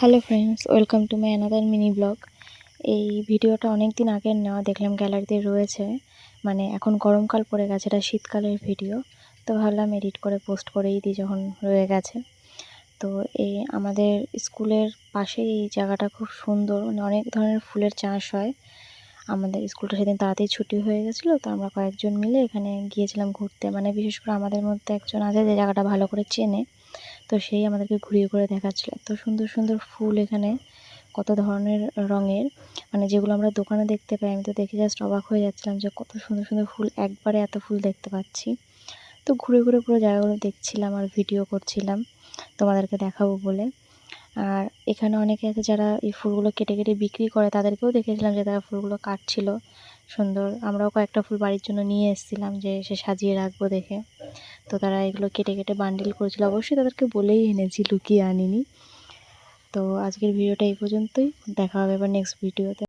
Hello friends, welcome to my another mini blog. এই ভিডিওটা অনেক দিন আগের নেওয়া, দেখলাম গ্যালারিতে রয়েছে। মানে এখন গরমকাল পড়ে গেছে, এটা শীতকালের ভিডিও। তো ভাবলাম এডিট করে পোস্ট করেই দিই যখন রয়ে গেছে। তো এই আমাদের স্কুলের পাশেই এই জায়গাটা খুব সুন্দর, মানে অনেক ধরনের ফুলের চাষ হয়। আমাদের স্কুলটা সেদিন তাড়াতাড়ি ছুটি হয়ে গেছিলো, তো আমরা কয়েকজন মিলে এখানে গিয়েছিলাম ঘুরতে। মানে বিশেষ করে আমাদের মধ্যে একজন আছে যে জায়গাটা ভালো করে চেনে, তো সেই আমাদেরকে ঘুরিয়ে ঘুরে দেখাচ্ছিল। এত সুন্দর সুন্দর ফুল এখানে, কত ধরনের রঙের, মানে যেগুলো আমরা দোকানে দেখতে পাই। আমি তো দেখে জাস্ট অবাক হয়ে যাচ্ছিলাম যে কত সুন্দর সুন্দর ফুল, একবারে এত ফুল দেখতে পাচ্ছি। তো ঘুরে ঘুরে পুরো জায়গাগুলো দেখছিলাম আর ভিডিও করছিলাম তোমাদেরকে দেখাবো বলে। আর এখানে অনেকে আছে যারা এই ফুলগুলো কেটে কেটে বিক্রি করে, তাদেরকেও দেখেছিলাম যে তারা ফুলগুলো কাটছিল সুন্দর। আমরাও কয়েকটা ফুল বাড়ির জন্য নিয়ে এসেছিলাম যে সে সাজিয়ে রাখবো দেখে। তো তারা এগুলো কেটে কেটে বান্ডিল করেছিল, অবশ্যই তাদেরকে বলেই এনেছি, লুকিয়ে আনিনি। তো আজকের ভিডিওটা এই পর্যন্তই, দেখা হবে এবার নেক্সট ভিডিওতে।